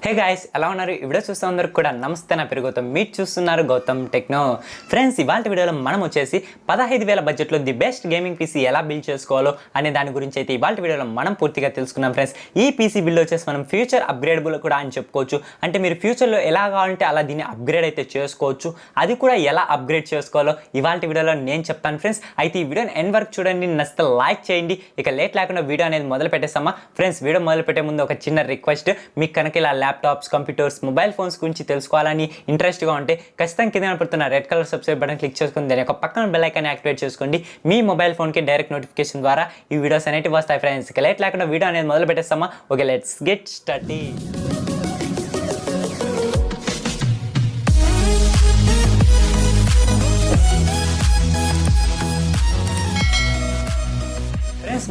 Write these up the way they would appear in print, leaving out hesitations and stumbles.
Hey guys, ఎలా ఉన్నారు? ఈ వీడియో చూస్తున్న అందరికి కూడా నమస్తే. నా పేరు గౌతమ్, మీరు చూస్తున్నారు గౌతమ్ టెక్నో. ఫ్రెండ్స్, ఇవాళ వీడియోలో మనం వచ్చేసి 15,000 బడ్జెట్లో ది బెస్ట్ గేమింగ్ పీసీ ఎలా బిల్డ్ చేసుకోవాలో అనే దాని గురించి అయితే ఇవాళ వీడియోలో మనం పూర్తిగా తెలుసుకున్నాం. ఫ్రెండ్స్, ఈ పీసీ బిల్డ్ వచ్చేసి మనం ఫ్యూచర్ అప్గ్రేడబుల్ కూడా అని చెప్పుకోవచ్చు. అంటే మీరు ఫ్యూచర్లో ఎలా కావాలంటే అలా దీన్ని అప్గ్రేడ్ అయితే చేసుకోవచ్చు. అది కూడా ఎలా అప్గ్రేడ్ చేసుకోవాలో ఇవాళ వీడియోలో నేను చెప్తాను. ఫ్రెండ్స్, అయితే ఈ వీడియోని ఎండ్ వరకు చూడండి, నచ్చితే లైక్ చేయండి. ఇక లేట్ లేకుండా వీడియో అనేది మొదలు పెట్టేస్తామా? ఫ్రెండ్స్, వీడియో మొదలు పెట్టే ముందు ఒక చిన్న రిక్వెస్ట్, మీకు కనుక ఇలా ల్యాప్టాప్స్, కంప్యూటర్స్, మొబైల్ ఫోన్స్ గురించి తెలుసుకోవాలని ఇంట్రెస్ట్గా ఉంటే ఖచ్చితంగా కింద కనపడుతున్న red colour subscribe button click చేసుకుని దాని యొక్క పక్కన బెల్ ఐకాన్ యాక్టివేట్ చేసుకోండి. మీ మొబైల్ ఫోన్కి డైరెక్ట్ నోటిఫికేషన్ ద్వారా ఈ వీడియోస్ అనేవి వస్తాయి. ఫ్రెండ్స్, ఇక లేట్ లేకుండా వీడియో అనేది మొదలు పెట్టేస్తామా? Okay, let's get started.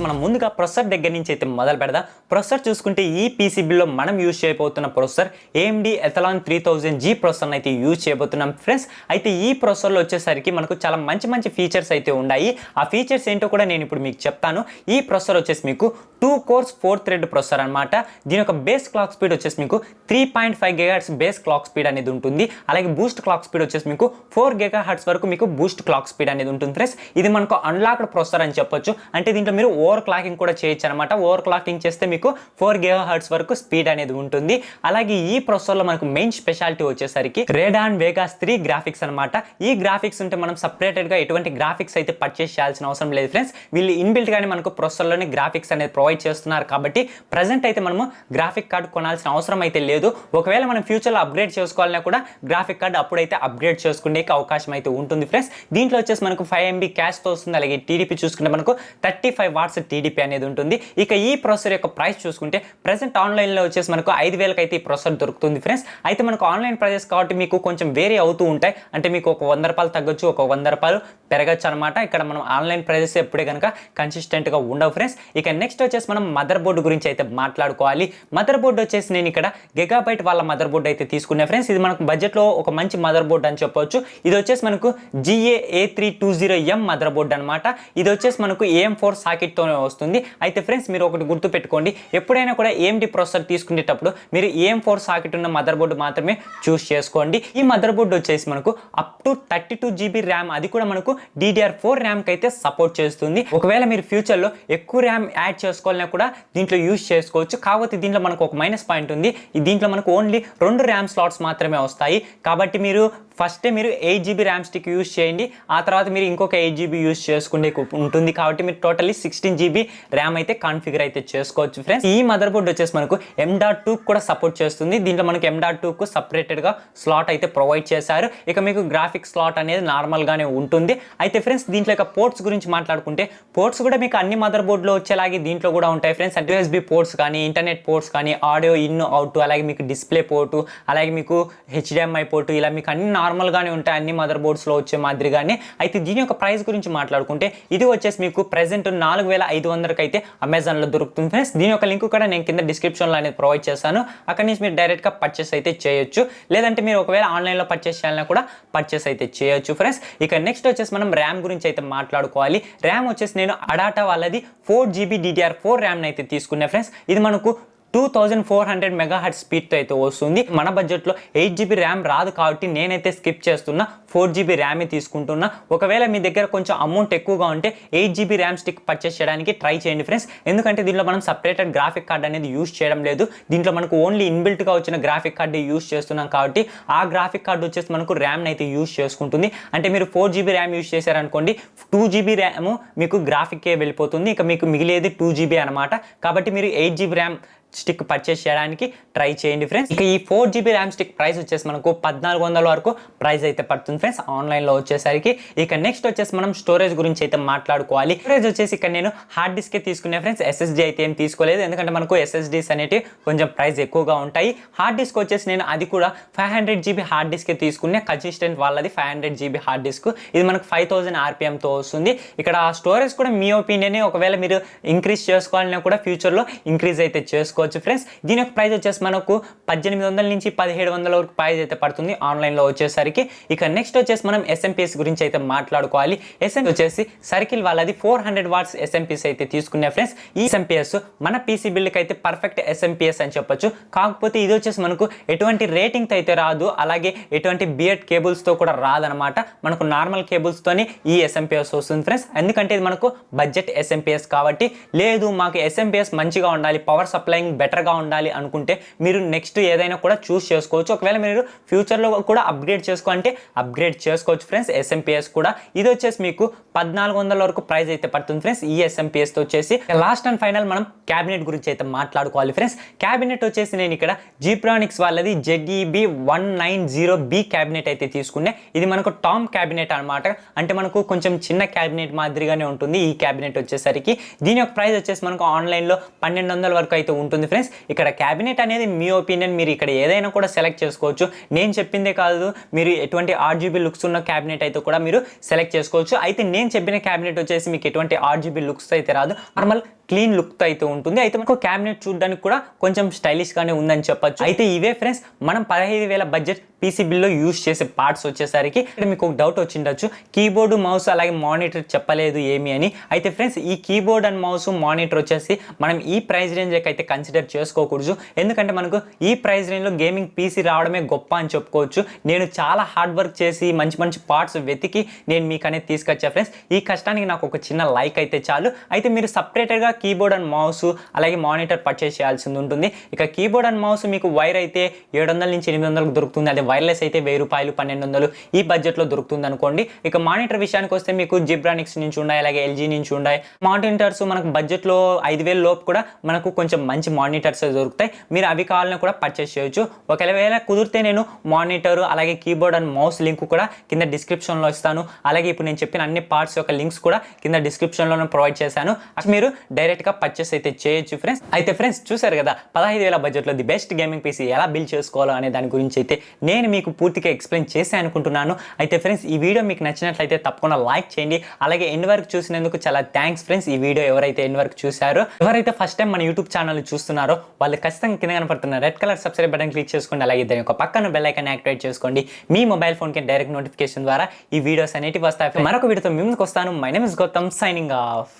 మనం ముందుగా ప్రొసెసర్ దగ్గర నుంచి అయితే మొదలు పెడదాం. ప్రొసెసర్ చూసుకుంటే ఈ పీసీబీలో మనం యూజ్ చేయబోతున్న processor AMD Athlon 3000G processor అయితే యూజ్ చేయబోతున్నాం. ఫ్రెండ్స్, అయితే ఈ ప్రొసెసర్లో వచ్చేసరికి మనకు చాలా మంచి ఫీచర్స్ అయితే ఉన్నాయి. ఆ ఫీచర్స్ ఏంటో కూడా నేను ఇప్పుడు మీకు చెప్తాను. ఈ ప్రొసెసర్ వచ్చేసి మీకు 2 కోర్స్ 4 థ్రెడ్ ప్రొసెసర్ అనమాట. దీని యొక్క బేస్ క్లాక్ స్పీడ్ వచ్చేసి మీకు 3.5 GHz బేస్ క్లాక్ స్పీడ్ అనేది ఉంటుంది. అలాగే బూస్ట్ క్లాక్ స్పీడ్ వచ్చేసి మీకు 4 GHz వరకు మీకు బూస్ట్ క్లాక్ స్పీడ్ అనేది ఉంటుంది. ఫ్రెండ్స్, ఇది మనకు అన్లాక్డ్ ప్రొసెసర్ అని చెప్పొచ్చు. అంటే దీంట్లో మీరు ఓవర్ క్లాకింగ్ కూడా చేయొచ్చు అనమాట. ఓవర్ క్లాకింగ్ చేస్తే మీకు 4 GHz వరకు స్పీడ్ అనేది ఉంటుంది. అలాగే ఈ ప్రొసెసర్లో మనకు మెయిన్ స్పెషాలిటీ వచ్చేసరికి Radeon Vegas 3 గ్రాఫిక్స్ అనమాట. ఈ గ్రాఫిక్స్ ఉంటే మనం సపరేటెడ్గా ఎటువంటి గ్రాఫిక్స్ అయితే పర్చేస్ చేయాల్సిన అవసరం లేదు. ఫ్రెండ్స్, వీళ్ళు ఇన్బిల్ట్ గానే మనకు ప్రొసెసర్లోని గ్రాఫిక్స్ అనేది ప్రొవైడ్ చేస్తున్నారు కాబట్టి ప్రజెంట్ అయితే మనము గ్రాఫిక్ కార్డు కొనాల్సిన అవసరం అయితే లేదు. ఒకవేళ మనం ఫ్యూచర్లో అప్గ్రేడ్ చేసుకోవాలన్నా కూడా గ్రాఫిక్ కార్డు అప్పుడైతే అప్గ్రేడ్ చేసుకునే అవకాశం అయితే ఉంటుంది. ఫ్రెండ్స్, దీంట్లో వచ్చేసి మనకు 5 MB క్యాష్తో వస్తుంది. అలాగే TDP చూసుకుంటే మనకు 35 వాట్స్ TDP అనేది ఉంటుంది. ఇక ఈ ప్రొసెసర్ యొక్క ప్రైస్ చూసుకుంటే ప్రెసెంట్ ఆన్లైన్లో వచ్చేసి మనకు 5,000కి అయితే ఈ ప్రొసెసర్ దొరుకుతుంది. ఫ్రెండ్స్, అయితే మనకు ఆన్లైన్ ప్రైజెస్ కాబట్టి మీకు కొంచెం వేరీ అవుతూ ఉంటాయి. అంటే మీకు ఒక 100 రూపాయలు తగ్గొచ్చు, ఒక 100 రూపాయలు పెరగచ్చు అనమాట. ఇక్కడ మనం ఆన్లైన్ ప్రైజెస్ ఎప్పుడే కనుక కన్సిస్టెంట్గా ఉండవు. ఫ్రెండ్స్, ఇక నెక్స్ట్ వచ్చేసి మనం మదర్ బోర్డు గురించి అయితే మాట్లాడుకోవాలి. మదర్ బోర్డు వచ్చేసి నేను ఇక్కడ గిగాబైట్ వాళ్ళ మదర్ బోర్డు అయితే తీసుకున్నా. ఫ్రెండ్స్, ఇది మనకు బడ్జెట్లో ఒక మంచి మదర్ బోర్డు అని చెప్పొచ్చు. ఇది వచ్చేసి మనకు GA-A320M మదర్ బోర్డు అనమాట. ఇది వచ్చేసి మనకు AM4 సాకెట్తో వస్తుంది. అయితే ఫ్రెండ్స్, మీరు ఒకటి గుర్తు పెట్టుకోండి, ఎప్పుడైనా కూడా AMD ప్రొసెసర్ తీసుకునేటప్పుడు మీరు AM4 సాకెట్ ఉన్న మదర్ బోర్డు మాత్రమే చూస్ చేసుకోండి. ఈ మదర్ బోర్డు వచ్చేసి మనకు అప్ టు 32 GB ర్యామ్, అది కూడా మనకు DDR4 ర్యామ్కి అయితే సపోర్ట్ చేస్తుంది. ఒకవేళ మీరు ఫ్యూచర్లో ఎక్కువ ర్యామ్ యాడ్ చేసుకోవాలన్నా కూడా దీంట్లో యూజ్ చేసుకోవచ్చు. కాకపోతే దీంట్లో మనకు ఒక మైనస్ పాయింట్ ఉంది. దీంట్లో మనకు ఓన్లీ 2 ర్యామ్ స్లాట్స్ మాత్రమే వస్తాయి. కాబట్టి మీరు ఫస్టే మీరు 8 GB ర్యామ్ స్టిక్ యూజ్ చేయండి. ఆ తర్వాత మీరు ఇంకొక 8 GB యూజ్ చేసుకునే ఉంటుంది. కాబట్టి మీరు టోటల్లీ 16 GB ర్యామ్ అయితే కాన్ఫిగర్ అయితే చేసుకోవచ్చు. ఫ్రెండ్స్, ఈ మదర్ బోర్డ్ వచ్చేసి మనకు M.2 కూడా సపోర్ట్ చేస్తుంది. దీంట్లో మనకు M.2కు సపరేటెడ్గా స్లాట్ అయితే ప్రొవైడ్ చేశారు. ఇక మీకు గ్రాఫిక్స్ స్లాట్ అనేది నార్మల్గానే ఉంటుంది. అయితే ఫ్రెండ్స్, దీంట్లో ఇక పోర్ట్స్ గురించి మాట్లాడుకుంటే పోర్ట్స్ కూడా మీకు అన్ని మదర్ బోర్డులో వచ్చేలాగే దీంట్లో కూడా ఉంటాయి. ఫ్రెండ్స్, USB పోర్ట్స్ కానీ, ఇంటర్నెట్ పోర్ట్స్ కానీ, ఆడియో ఇన్ అవుట్, అలాగే మీకు డిస్ప్లే పోర్టు, అలాగే మీకు HDMI పోర్టు, ఇలా మీకు అన్ని నార్మల్గానే ఉంటాయి అన్ని మదర్ బోర్డ్స్లో వచ్చే మాదిరిగానే. అయితే దీని యొక్క ప్రైస్ గురించి మాట్లాడుకుంటే ఇది వచ్చేసి మీకు ప్రెసెంట్ 4,500కి అయితే అమెజాన్లో దొరుకుతుంది. ఫ్రెండ్స్, దీని యొక్క లింక్ కూడా నేను కింద డిస్క్రిప్షన్లో అనేది ప్రొవైడ్ చేశాను. అక్కడి నుంచి మీరు డైరెక్ట్గా పర్చేస్ అయితే చేయొచ్చు. లేదంటే మీరు ఒకవేళ ఆన్లైన్లో పర్చేస్ చేయాలన్నా కూడా పర్చేస్ అయితే చేయొచ్చు. ఫ్రెండ్స్, ఇక నెక్స్ట్ వచ్చేసి మనం ర్యామ్ గురించి అయితే మాట్లాడుకోవాలి. ర్యామ్ వచ్చేసి నేను అడాటా వాళ్ళది 4 GB DDR4 ర్యామ్ని అయితే తీసుకున్నా. ఫ్రెండ్స్, ఇది మనకు 2400 MHz స్పీడ్తో అయితే వస్తుంది. మన బడ్జెట్లో 8 GB ర్యామ్ రాదు కాబట్టి నేనైతే స్కిప్ చేస్తున్నా, 4 GB ర్యామే తీసుకుంటున్నా. ఒకవేళ మీ దగ్గర కొంచెం అమౌంట్ ఎక్కువగా ఉంటే 8 GB ర్యామ్ స్టిక్ పర్చేస్ చేయడానికి ట్రై చేయండి. ఫ్రెండ్స్, ఎందుకంటే దీంట్లో మనం సపరేటెడ్ గ్రాఫిక్ కార్డ్ అనేది యూజ్ చేయడం లేదు. దీంట్లో మనకు ఓన్లీ ఇన్బిల్ట్గా వచ్చిన గ్రాఫిక్ కార్డ్ యూజ్ చేస్తున్నాం కాబట్టి ఆ గ్రాఫిక్ కార్డ్ వచ్చేసి మనకు ర్యామ్ని అయితే యూజ్ చేసుకుంటుంది. అంటే మీరు 4 GB ర్యామ్ యూజ్ చేశారనుకోండి, 2 GB ర్యామ్ మీకు గ్రాఫిక్కే వెళ్ళిపోతుంది. ఇక మీకు మిగిలేది 2 GB అనమాట. కాబట్టి మీరు 8 GB ర్యామ్ స్టిక్ పర్చేస్ చేయడానికి ట్రై చేయండి. ఫ్రెండ్స్, ఇక ఈ 4 GB ర్యామ్ స్టిక్ ప్రైస్ వచ్చేసి మనకు 1400 వరకు ప్రైస్ అయితే పడుతుంది. ఫ్రెండ్స్, ఆన్లైన్లో వచ్చేసరికి. ఇక నెక్స్ట్ వచ్చేసి మనం స్టోరేజ్ గురించి అయితే మాట్లాడుకోవాలి. స్టోరేజ్ వచ్చేసి ఇక్కడ నేను హార్డ్ డిస్కే తీసుకునే. ఫ్రెండ్స్, SSD అయితే ఏం తీసుకోలేదు, ఎందుకంటే మనకు SSDs అనేవి కొంచెం ప్రైస్ ఎక్కువగా ఉంటాయి. హార్డ్ డిస్క్ వచ్చేసి నేను అది కూడా 500 GB హార్డ్ డిస్కే తీసుకునే. కన్సిస్టెంట్ వాళ్ళది 500 GB హార్డ్ డిస్క్. ఇది మనకు 5000 RPMతో వస్తుంది. ఇక్కడ స్టోరేజ్ కూడా మీ ఒపీనియన్, ఒకవేళ మీరు ఇంక్రీజ్ చేసుకోవాలన్నా కూడా ఫ్యూచర్లో ఇంక్రీజ్ అయితే చేసుకోవచ్చు. చేసుకోవచ్చు ఫ్రెండ్స్. దీని యొక్క ప్రైస్ వచ్చేసి మనకు 1800 నుంచి 1700 వరకు ప్రైస్ అయితే పడుతుంది ఆన్లైన్లో వచ్చేసరికి. ఇక నెక్స్ట్ వచ్చేసి మనం ఎస్ఎంపిఎస్ గురించి అయితే మాట్లాడుకోవాలి. ఎస్ఎంపీ వచ్చేసి సర్కిల్ వాళ్ళది 400 వాట్స్ ఎస్ఎంపిఎస్ అయితే తీసుకునే ఫ్రెండ్స్. ఈ ఎస్ఎంపిఎస్ మన పీసీ బిల్డ్కి అయితే పర్ఫెక్ట్ ఎస్ఎంపిఎస్ అని చెప్పొచ్చు. కాకపోతే ఇది వచ్చేసి మనకు ఎటువంటి రేటింగ్తో అయితే రాదు, అలాగే ఎటువంటి బిఎడ్ కేబుల్స్తో కూడా రాదనమాట. మనకు నార్మల్ కేబుల్స్తోని ఈ ఎస్ఎంపిఎస్ వస్తుంది ఫ్రెండ్స్. ఎందుకంటే ఇది మనకు బడ్జెట్ ఎస్ఎంపిఎస్ కాబట్టి. లేదు మాకు ఎస్ఎంపిఎస్ మంచిగా ఉండాలి, పవర్ సప్లైయింగ్ బెటర్గా ఉండాలి అనుకుంటే మీరు నెక్స్ట్ ఏదైనా కూడా చూస్ చేసుకోవచ్చు. ఒకవేళ మీరు ఫ్యూచర్లో కూడా అప్గ్రేడ్ చేసుకోవాలంటే అప్గ్రేడ్ చేసుకోవచ్చు ఫ్రెండ్స్ ఎస్ఎంపిఎస్ కూడా. ఇది వచ్చేసి మీకు 1400 వరకు ప్రైస్ అయితే పడుతుంది ఫ్రెండ్స్ ఈ ఎస్ఎంపిఎస్ తో వచ్చేసి. లాస్ట్ అండ్ ఫైనల్ మనం క్యాబినెట్ గురించి అయితే మాట్లాడుకోవాలి ఫ్రెండ్స్. క్యాబినెట్ వచ్చేసి నేను ఇక్కడ జీబ్రానిక్స్ వాళ్ళది ZEB190B క్యాబినెట్ అయితే తీసుకున్నా. ఇది మనకు టామ్ క్యాబినెట్ అనమాట. అంటే మనకు కొంచెం చిన్న క్యాబినెట్ మాదిరిగానే ఉంటుంది ఈ క్యాబినెట్ వచ్చేసరికి. దీని యొక్క ప్రైస్ వచ్చేసి మనకు ఆన్లైన్లో 1200 వరకు అయితే ఉంటుంది ఫ్రెండ్స్. ఇక్కడ క్యాబినెట్ అనేది మీ ఒపీనియన్, మీరు ఇక్కడ ఏదైనా కూడా సెలెక్ట్ చేసుకోవచ్చు. నేను చెప్పిందే కాదు, మీరు ఎటువంటి RGB లుక్స్ ఉన్న క్యాబినెట్ అయితే కూడా మీరు సెలెక్ట్ చేసుకోవచ్చు. అయితే నేను చెప్పిన క్యాబినెట్ వచ్చేసి మీకు ఎటువంటి RGB లుక్స్ అయితే రాదు, నార్మల్ క్లీన్ లుక్ అయితే ఉంటుంది. అయితే మనకు క్యాబినెట్ చూడడానికి కూడా కొంచెం స్టైలిష్ గానే ఉందని చెప్పొచ్చు. అయితే ఇవే ఫ్రెండ్స్ మనం 15,000 బడ్జెట్ పీసీ బిల్లో యూజ్ చేసే పార్ట్స్ వచ్చేసరికి. ఇక్కడ మీకు ఒక డౌట్ వచ్చిండొచ్చు, కీబోర్డు మౌస్ అలాగే మానిటర్ చెప్పలేదు ఏమి అని. అయితే ఫ్రెండ్స్ ఈ కీబోర్డ్ అండ్ మౌస్ మానిటర్ వచ్చేసి మనం ఈ ప్రైస్ రేంజ్కి అయితే కన్సిడర్ చేసుకోకూడదు. ఎందుకంటే మనకు ఈ ప్రైస్ రేంజ్లో గేమింగ్ పీసీ రావడమే గొప్ప అని చెప్పుకోవచ్చు. నేను చాలా హార్డ్ వర్క్ చేసి మంచి మంచి పార్ట్స్ వెతికి నేను మీకు అనేది తీసుకొచ్చా ఫ్రెండ్స్. ఈ కష్టానికి నాకు ఒక చిన్న లైక్ అయితే చాలు. అయితే మీరు సపరేట్గా కీబోర్డ్ అండ్ మౌస్ అలాగే మానిటర్ పర్చేస్ చేయాల్సింది ఉంటుంది. ఇక కీబోర్డ్ అండ్ మౌస్ మీకు వైర్ అయితే 700 నుంచి 800 దొరుకుతుంది. అదే వైర్లెస్ అయితే 1000 రూపాయలు 1200 ఈ బడ్జెట్లో దొరుకుతుంది అనుకోండి. ఇక మానిటర్ విషయానికి వస్తే మీకు జిబ్రానిక్స్ నుంచి ఉన్నాయి, అలాగే LG నుంచి ఉన్నాయి మానిటర్స్. మనకు బడ్జెట్లో 5000 లోపు కూడా మనకు కొంచెం మంచి మానిటర్స్ దొరుకుతాయి. మీరు అవి కావాలని కూడా పర్చేస్ చేయొచ్చు. ఒకవేళ కుదిరితే నేను మానిటర్ అలాగే కీబోర్డ్ అండ్ మౌస్ లింక్ కూడా కింద డిస్క్రిప్షన్లో ఇస్తాను. అలాగే ఇప్పుడు నేను చెప్పిన అన్ని పార్ట్స్ యొక్క లింక్స్ కూడా కింద డిస్క్రిప్షన్లో ప్రొవైడ్ చేశాను. మీరు డైరెక్ట్గా పర్చేస్ అయితే చేయొచ్చు ఫ్రెండ్స్. అయితే ఫ్రెండ్స్ చూసారు కదా 15,000 బడ్జెట్లో ది బెస్ట్ గేమింగ్ పీసీ ఎలా బిల్డ్ చేసుకోవాలో అనే దాని గురించి అయితే నేను మీకు పూర్తిగా ఎక్స్ప్లెయిన్ చేసి అనుకుంటున్నాను. అయితే ఫ్రెండ్స్ ఈ వీడియో మీకు నచ్చినట్లయితే తప్పకుండా లైక్ చేయండి. అలాగే ఎండ్ వరకు చూసినందుకు చాలా థ్యాంక్స్ ఫ్రెండ్స్. ఈ వీడియో ఎవరైతే ఎండ్ వరకు చూసారో, ఎవరైతే ఫస్ట్ టైం మన యూట్యూబ్ ఛానల్ చూస్తున్నారో వాళ్ళు ఖచ్చితంగా కింద కనపడుతున్న red colour subscribe button click చేసుకోండి. అలాగే దాని యొక్క పక్కన బెల్ ఐకాన్ యాక్టివేట్ చేసుకోండి. మీ మొబైల్ ఫోన్కి డైరెక్ట్ నోటిఫికేషన్ ద్వారా ఈ వీడియోస్ అనేటివి వస్తాయి. మరొక వీడియోతో ముందుకు వస్తాను. My name is Gautam, signing of.